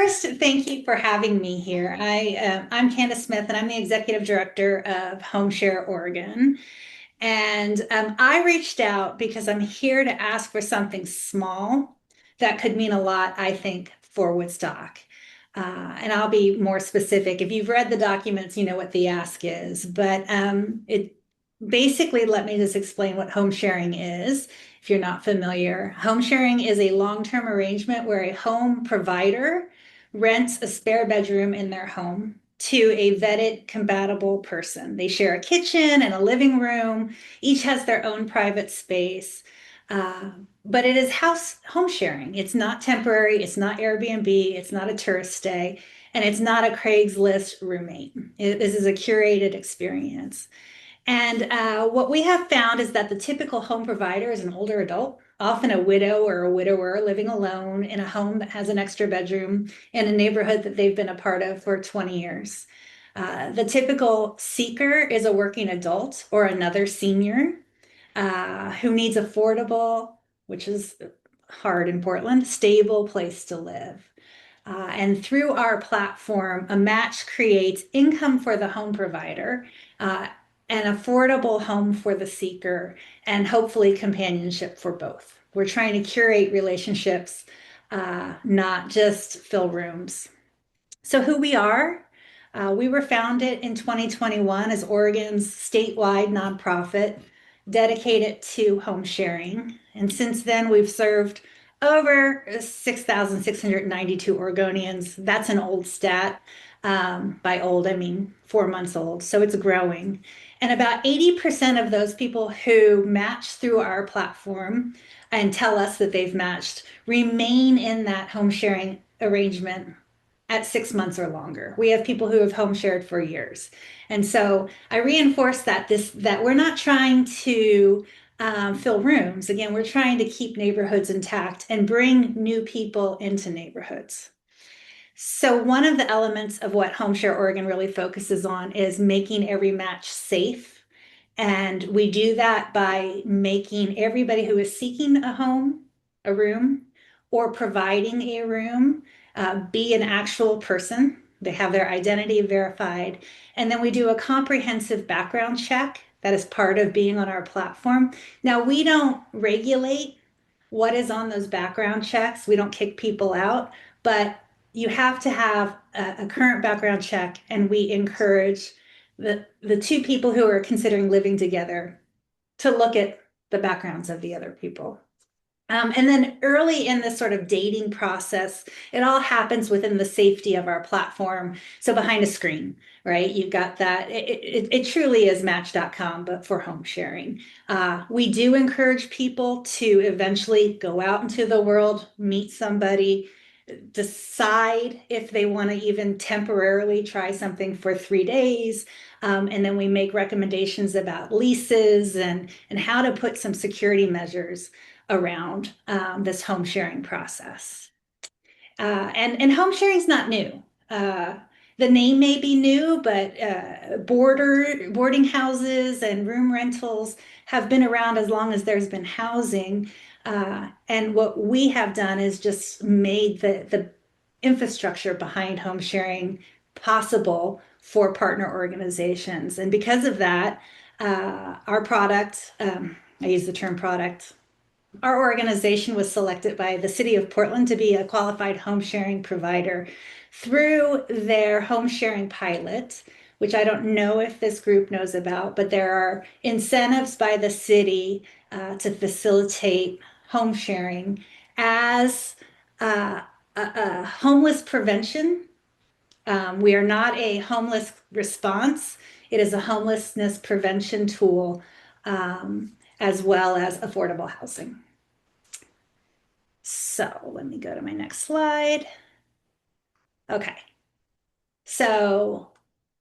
first, thank you for having me here. I'm Candice Smith, and I'm the Executive Director of HomeShare Oregon. And I reached out because I'm here to ask for something small that could mean a lot, I think, for Woodstock. And I'll be more specific. If you've read the documents, you know what the ask is. But it basically, let me just explain what home sharing is. If you're not familiar, home sharing is a long-term arrangement where a home provider rents a spare bedroom in their home to a vetted compatible person. They share a kitchen and a living room. Each has their own private space. But it is home sharing. It's not temporary. It's not Airbnb. It's not a tourist stay. And it's not a Craigslist roommate. This is a curated experience. And what we have found is that the typical home provider is an older adult, often a widow or a widower living alone in a home that has an extra bedroom in a neighborhood that they've been a part of for 20 years. The typical seeker is a working adult or another senior who needs affordable, which is hard in Portland, stable place to live. And through our platform, a match creates income for the home provider, an affordable home for the seeker, and hopefully companionship for both. We're trying to curate relationships, not just fill rooms. So, who we were founded in 2021 as Oregon's statewide nonprofit dedicated to home sharing. And since then, we've served over 6,692 Oregonians. That's an old stat. By old, I mean 4 months old. So it's growing. And about 80% of those people who match through our platform and tell us that they've matched remain in that home sharing arrangement at 6 months or longer. We have people who have home shared for years. And so I reinforce that we're not trying to fill rooms. Again, we're trying to keep neighborhoods intact and bring new people into neighborhoods. So one of the elements of what HomeShare Oregon really focuses on is making every match safe. And we do that by making everybody who is seeking a home, a room, or providing a room be an actual person. They have their identity verified. And then we do a comprehensive background check that is part of being on our platform. Now, we don't regulate what is on those background checks. We don't kick people out, but you have to have a current background check, and we encourage the two people who are considering living together to look at the backgrounds of the other people. And then early in this sort of dating process, it all happens within the safety of our platform. So behind a screen, right? You've got that. It truly is Match.com, but for home sharing. We do encourage people to eventually go out into the world, meet somebody, decide if they want to even temporarily try something for 3 days. And then we make recommendations about leases and how to put some security measures around this home sharing process. And home sharing is not new. The name may be new, but boarding houses and room rentals have been around as long as there's been housing. And what we have done is just made the infrastructure behind home sharing possible for partner organizations. And because of that, our product, I use the term product, our organization was selected by the City of Portland to be a qualified home sharing provider through their home sharing pilot, which I don't know if this group knows about, but there are incentives by the city to facilitate home sharing as a homeless prevention. We are not a homeless response. It is a homelessness prevention tool, as well as affordable housing. So let me go to my next slide. Okay. So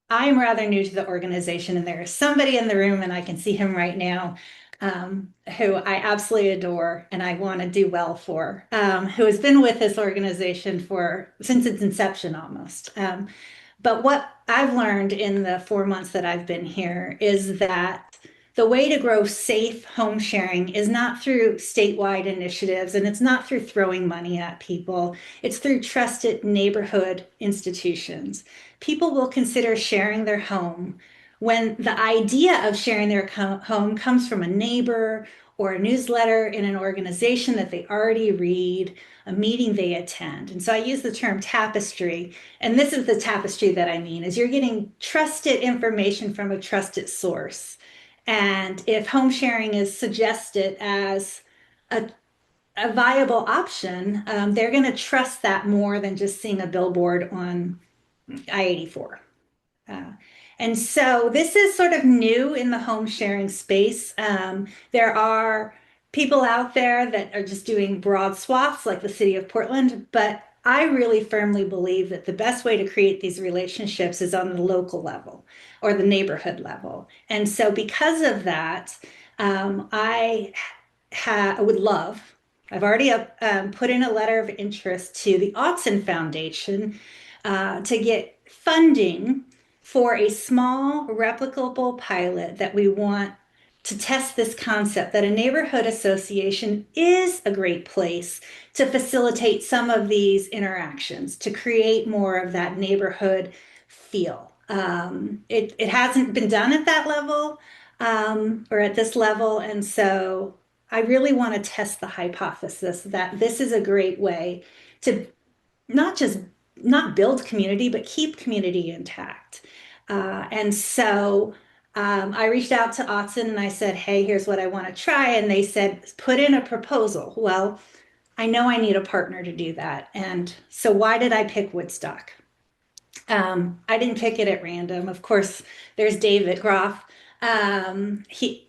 I'm rather new to the organization, and there is somebody in the room, and I can see him right now, who I absolutely adore and I want to do well for, who has been with this organization since its inception almost. But what I've learned in the 4 months that I've been here is that the way to grow safe home sharing is not through statewide initiatives, and it's not through throwing money at people. It's through trusted neighborhood institutions. People will consider sharing their home when the idea of sharing their home comes from a neighbor or a newsletter in an organization that they already read, a meeting they attend. And so I use the term tapestry, and this is the tapestry that I mean, is you're getting trusted information from a trusted source. And if home sharing is suggested as a, a viable option, they're going to trust that more than just seeing a billboard on I-84. Uh, and so this is sort of new in the home sharing space. There are people out there that are just doing broad swaths like the city of Portland, but I really firmly believe that the best way to create these relationships is on the local level or the neighborhood level. And so because of that, I would love, I've already put in a letter of interest to the Autzen Foundation to get funding for a small replicable pilot that we want to test this concept that a neighborhood association is a great place to facilitate some of these interactions, to create more of that neighborhood feel. It hasn't been done at that level or at this level, and so I really want to test the hypothesis that this is a great way to not just not build community, but keep community intact. And so I reached out to Autzen and I said, hey, here's what I want to try. And they said, put in a proposal. Well, I know I need a partner to do that. And so why did I pick Woodstock? I didn't pick it at random. Of course, there's David Groff. He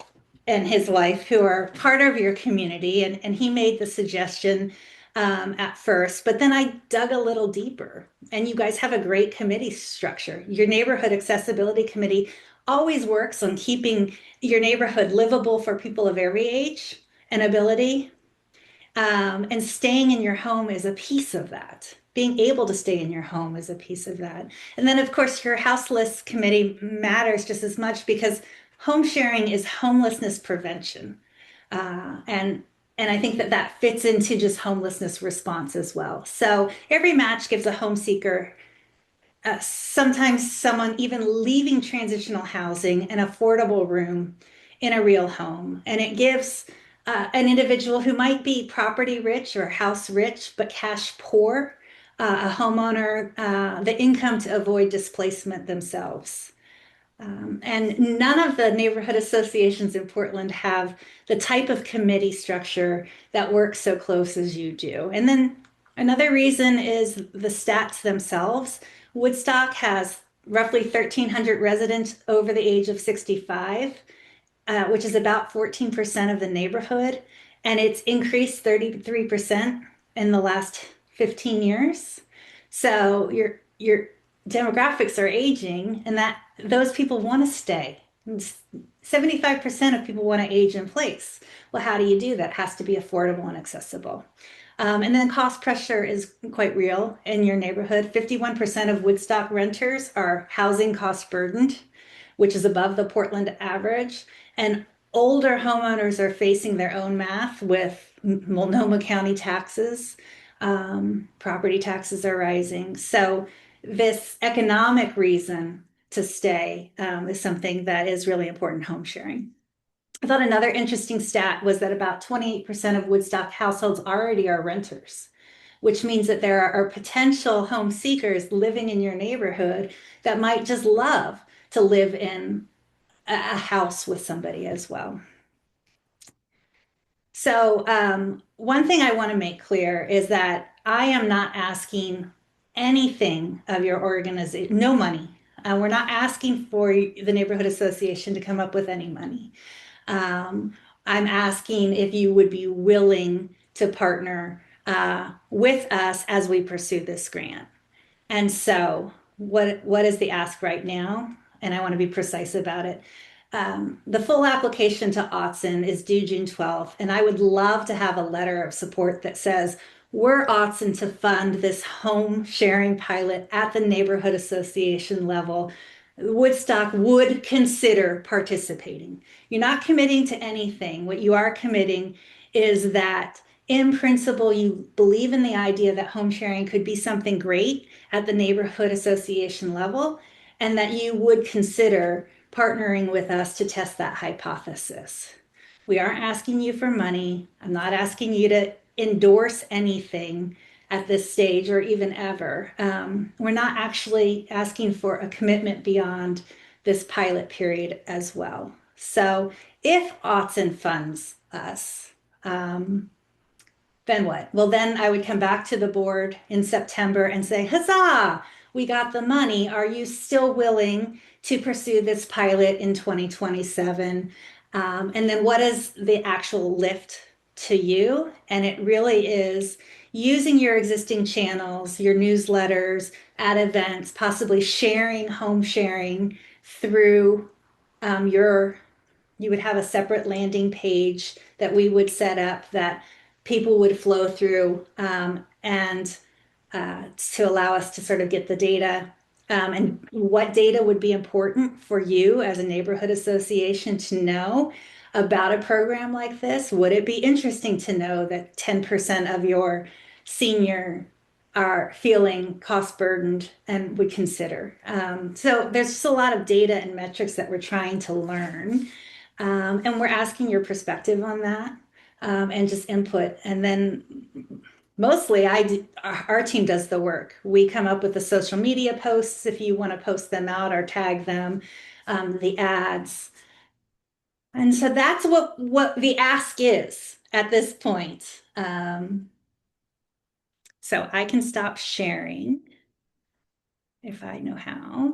and his wife, who are part of your community, and he made the suggestion at first, but then I dug a little deeper. And you guys have a great committee structure. Your neighborhood accessibility committee always works on keeping your neighborhood livable for people of every age and ability. And staying in your home is a piece of that. Being able to stay in your home is a piece of that. And then, of course, your house list committee matters just as much because home sharing is homelessness prevention. And I think that that fits into just homelessness response as well. So every match gives a home seeker, sometimes someone even leaving transitional housing, an affordable room in a real home. And it gives an individual who might be property rich or house rich, but cash poor, a homeowner, the income to avoid displacement themselves. And none of the neighborhood associations in Portland have the type of committee structure that works so close as you do. And then another reason is the stats themselves. Woodstock has roughly 1,300 residents over the age of 65, which is about 14% of the neighborhood. And it's increased 33% in the last 15 years. So your demographics are aging, and that those people want to stay. 75% of people want to age in place. Well, how do you do that? It has to be affordable and accessible. And then cost pressure is quite real in your neighborhood. 51% of Woodstock renters are housing cost burdened, which is above the Portland average. And older homeowners are facing their own math with Multnomah County taxes. Property taxes are rising. So this economic reason to stay is something that is really important in home sharing. I thought another interesting stat was that about 28% of Woodstock households already are renters, which means that there are potential home seekers living in your neighborhood that might just love to live in a house with somebody as well. So one thing I want to make clear is that I am not asking anything of your organization, no money. We're not asking for the neighborhood association to come up with any money. I'm asking if you would be willing to partner with us as we pursue this grant. And so what is the ask right now? And I want to be precise about it. The full application to Autzen is due June 12th, and I would love to have a letter of support that says, we're Autzen to fund this home sharing pilot at the neighborhood association level Woodstock would consider participating. You're not committing to anything. What you are committing is that in principle, you believe in the idea that home sharing could be something great at the neighborhood association level, and that you would consider partnering with us to test that hypothesis. We aren't asking you for money. I'm not asking you to endorse anything at this stage or even ever. We're not actually asking for a commitment beyond this pilot period as well. So if Autzen funds us, then what? Well, then I would come back to the board in September and say, huzzah, we got the money. Are you still willing to pursue this pilot in 2027? And then what is the actual lift to you? And it really is using your existing channels, your newsletters, at events, possibly sharing, home sharing through your you would have a separate landing page that we would set up that people would flow through and to allow us to sort of get the data. And what data would be important for you as a neighborhood association to know about a program like this? Would it be interesting to know that 10% of your senior are feeling cost burdened and would consider? So there's just a lot of data and metrics that we're trying to learn. And we're asking your perspective on that and just input. And then mostly our team does the work. We come up with the social media posts if you want to post them out or tag them, the ads. And so that's what the ask is at this point. So I can stop sharing if I know how.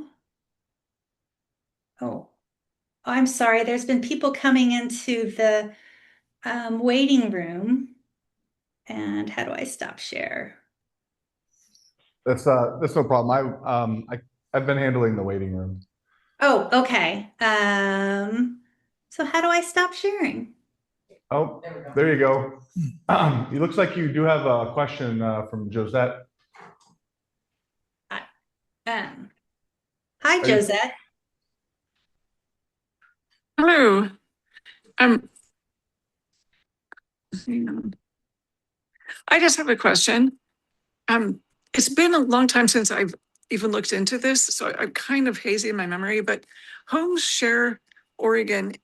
Oh, I'm sorry. There's been people coming into the waiting room. And how do I stop share? That's no problem. I've been handling the waiting room. Oh, okay. So how do I stop sharing? Oh, there you go. It looks like you do have a question from Josette. I- Um, hi, Are you, Josette. Hello. Um, hang on. I just have a question. It's been a long time since I've even looked into this, so I'm kind of hazy in my memory, but HomeShare Oregon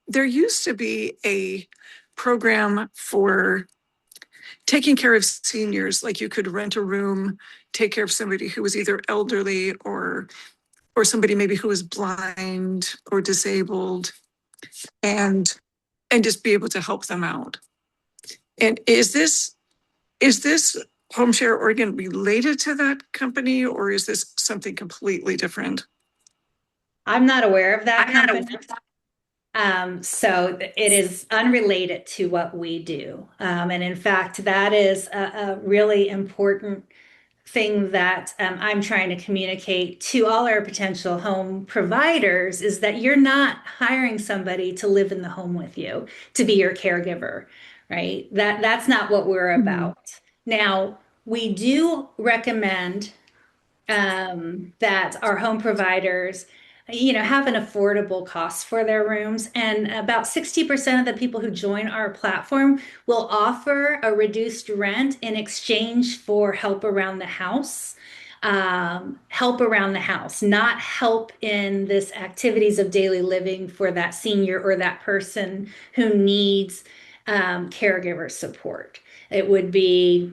there used to be a program for taking care of seniors, like you could rent a room, take care of somebody who was either elderly or somebody maybe who was blind or disabled and just be able to help them out. And is this HomeShare Oregon related to that company, or is this something completely different? I'm not aware of that I'm not company. aware of that. So it is unrelated to what we do. And in fact, that is a really important thing that I'm trying to communicate to all our potential home providers is that you're not hiring somebody to live in the home with you, to be your caregiver, right? That's not what we're Mhm. about. Now, we do recommend that our home providers, have an affordable cost for their rooms. And about 60% of the people who join our platform will offer a reduced rent in exchange for help around the house. Help around the house, not help in this activities of daily living for that senior or that person who needs caregiver support. It would be,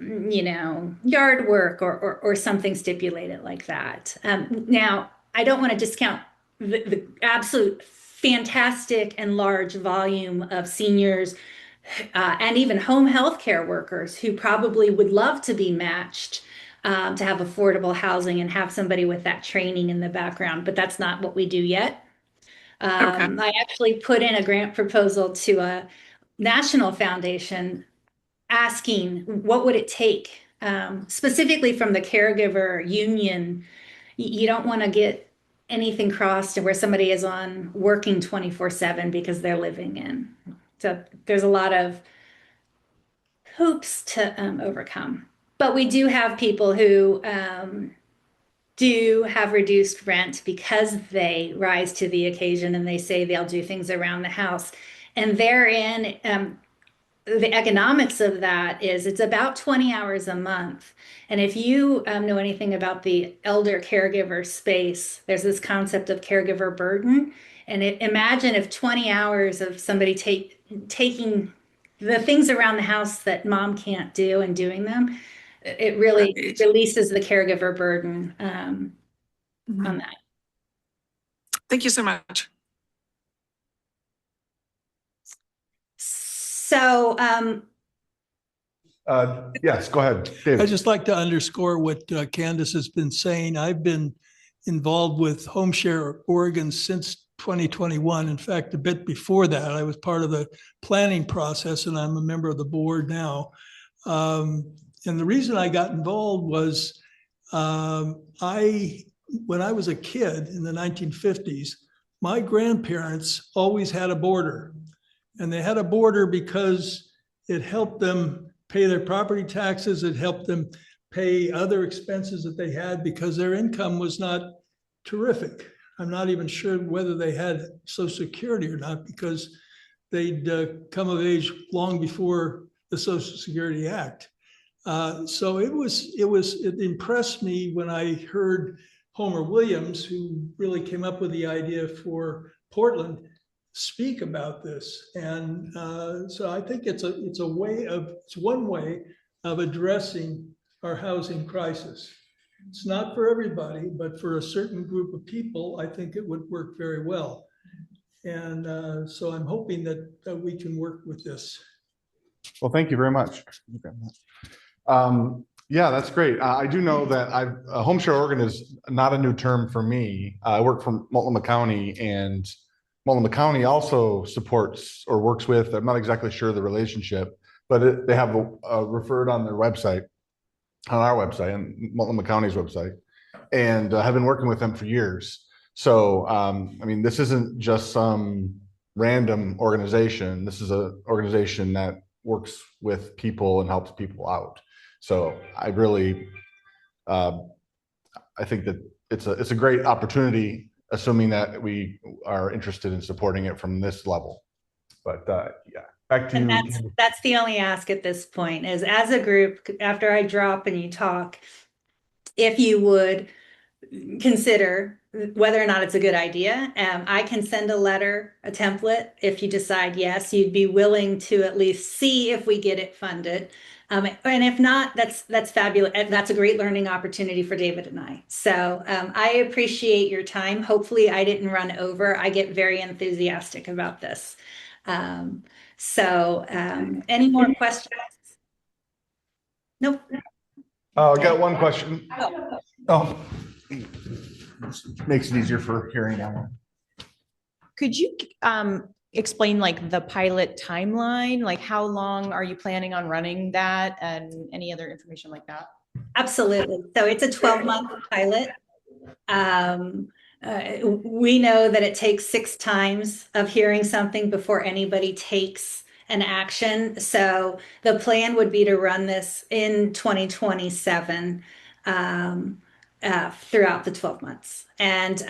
yard work or something stipulated like that. Now, I don't want to discount the absolute fantastic and large volume of seniors and even home health care workers who probably would love to be matched to have affordable housing and have somebody with that training in the background, but that's not what we do yet. Okay. I actually put in a grant proposal to a national foundation asking what would it take specifically from the caregiver union. You don't want to get anything crossed where somebody is on working 24/7 because they're living in. So there's a lot of hoops to overcome. But we do have people who do have reduced rent because they rise to the occasion and they say they'll do things around the house. And therein, the economics of that is it's about 20 hours a month. And if you know anything about the elder caregiver space, there's this concept of caregiver burden. And imagine if 20 hours of somebody taking the things around the house that mom can't do and doing them, it really Right. releases the caregiver burden Mhm. on that. Thank you so much. So, Yes, go ahead, I'd David. just like to underscore what Candice has been saying. I've been involved with HomeShare Oregon since 2021. In fact, a bit before that, I was part of the planning process, and I'm a member of the board now. And the reason I got involved was when I was a kid in the 1950s, my grandparents always had a boarder. And they had a boarder because it helped them pay their property taxes. It helped them pay other expenses that they had because their income was not terrific. I'm not even sure whether they had Social Security or not because they'd come of age long before the Social Security Act. So it impressed me when I heard Homer Williams, who really came up with the idea for Portland, speak about this. And so I think it's one way of addressing our housing crisis. It's not for everybody, but for a certain group of people, I think it would work very well. And so I'm hoping that we can work with this. Well, thank you very much. Yeah, that's great. I do know that HomeShare Oregon is not a new term for me. I work for Multnomah County, and Multnomah County also supports or works with, I'm not exactly sure the relationship, but they have referred on their website, on our website, and Multnomah County's website, and have been working with them for years. So, I mean, this isn't just some random organization. This is an organization that works with people and helps people out. So I really, I think that it's a great opportunity, assuming that we are interested in supporting it from this level. But yeah, back to and you. that's the only ask at this point is as a group, after I drop and you talk, if you would consider whether or not it's a good idea. I can send a letter, a template, if you decide yes, you'd be willing to at least see if we get it funded. And if not, that's fabulous. That's a great learning opportunity for David and I. So I appreciate your time. Hopefully I didn't run over. I get very enthusiastic about this. Any more questions? Nope. Oh, I got one question. Oh. Oh, makes it easier for hearing now. Could you explain like the pilot timeline? Like how long are you planning on running that and any other information like that? Absolutely. So it's a 12-month pilot. We know that it takes 6 times of hearing something before anybody takes an action. So the plan would be to run this in 2027 throughout the 12 months. And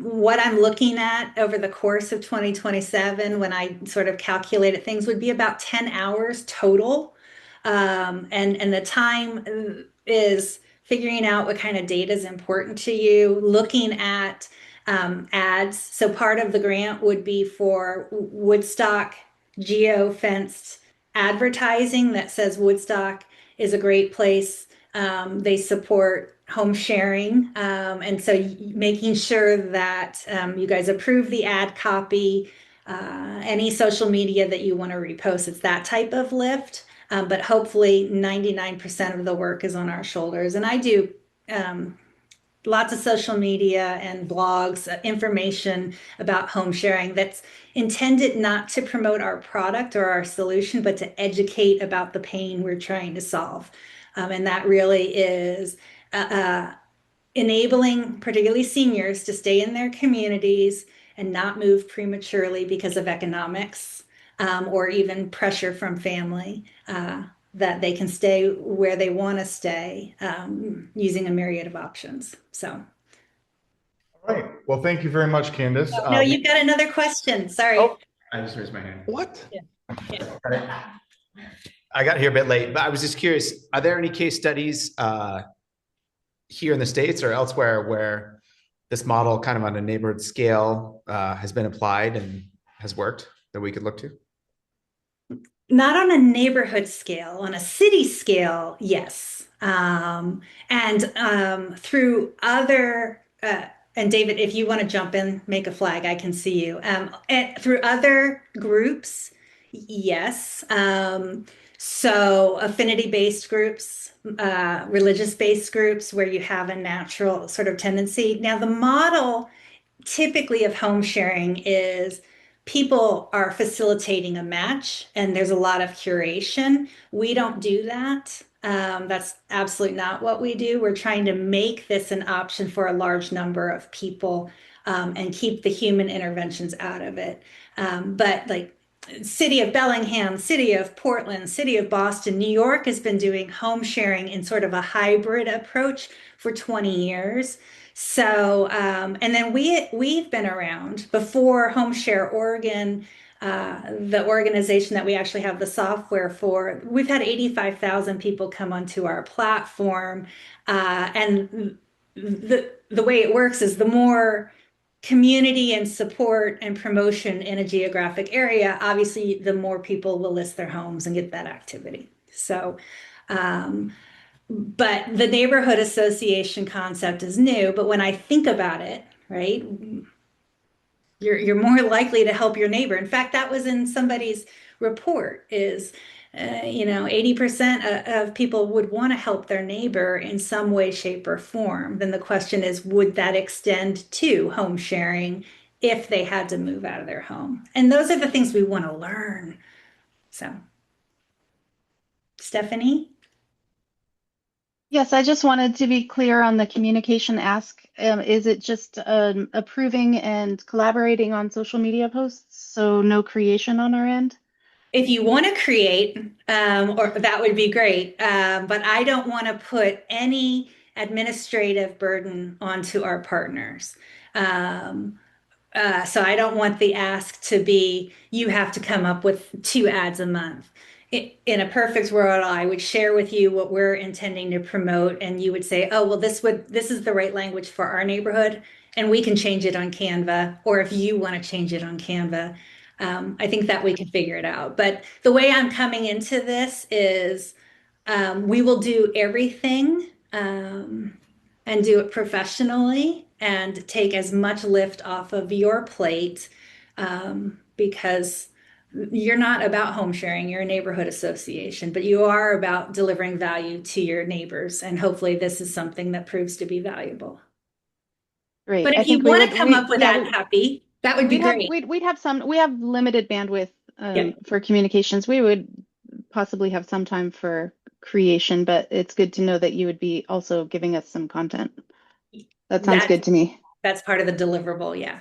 what I'm looking at over the course of 2027, when I sort of calculated things, would be about 10 hours total. And the time is figuring out what kind of data is important to you, looking at ads. So part of the grant would be for Woodstock geo-fenced advertising that says Woodstock is a great place. They support home sharing. And so making sure that you guys approve the ad copy, any social media that you want to repost, it's that type of lift. But hopefully 99% of the work is on our shoulders. And I do lots of social media and blogs, information about home sharing that's intended not to promote our product or our solution, but to educate about the pain we're trying to solve. And that really is enabling particularly seniors to stay in their communities and not move prematurely because of economics or even pressure from family. that they can stay where they want to stay, using a myriad of options. So, All right. Well, thank you very much, Candice. no, you've got another question. Sorry. Oh, I just raised my hand. what? I got here a bit late, but I was just curious, are there any case studies here in the States or elsewhere where this model kind of on a neighborhood scale has been applied and has worked that we could look to? Not on a neighborhood scale, on a city scale, yes. And through other, and David, if you want to jump in, make a flag, I can see you. And through other groups, yes. So affinity-based groups, religious-based groups where you have a natural sort of tendency. Now, the model typically of home sharing is people are facilitating a match and there's a lot of curation. We don't do that. That's absolutely not what we do. We're trying to make this an option for a large number of people, and keep the human interventions out of it. But like City of Bellingham, City of Portland, City of Boston, New York has been doing home sharing in sort of a hybrid approach for 20 years. So, and then we've been around before HomeShare Oregon, the organization that we actually have the software for. We've had 85,000 people come onto our platform, and the way it works is the more community and support and promotion in a geographic area, obviously, the more people will list their homes and get that activity. So, but the neighborhood association concept is new. But when I think about it, right, you're more likely to help your neighbor. In fact, that was in somebody's report is, 80% of people would want to help their neighbor in some way, shape, or form. Then the question is, would that extend to home sharing if they had to move out of their home? And those are the things we want to learn. So, Stephanie? Yes, I just wanted to be clear on the communication ask. Is it just approving and collaborating on social media posts? So no creation on our end? If you want to create, or that would be great, but I don't want to put any administrative burden onto our partners. So I don't want the ask to be, you have to come up with 2 ads a month. In a perfect world, I would share with you what we're intending to promote, and you would say, oh, well, this is the right language for our neighborhood, and we can change it on Canva, or if you want to change it on Canva, I think that we can figure it out. But the way I'm coming into this is, we will do everything, and do it professionally and take as much lift off of your plate, because you're not about home sharing, you're a neighborhood association, but you are about delivering value to your neighbors. And hopefully this is something that proves to be valuable. Great. But I if you think we want would, to come up with yeah, ad copy, that would be great. we'd have some, we have limited bandwidth Yeah. for communications. We would possibly have some time for creation, but it's good to know that you would be also giving us some content. That sounds good to me. That's part of the deliverable. Yeah.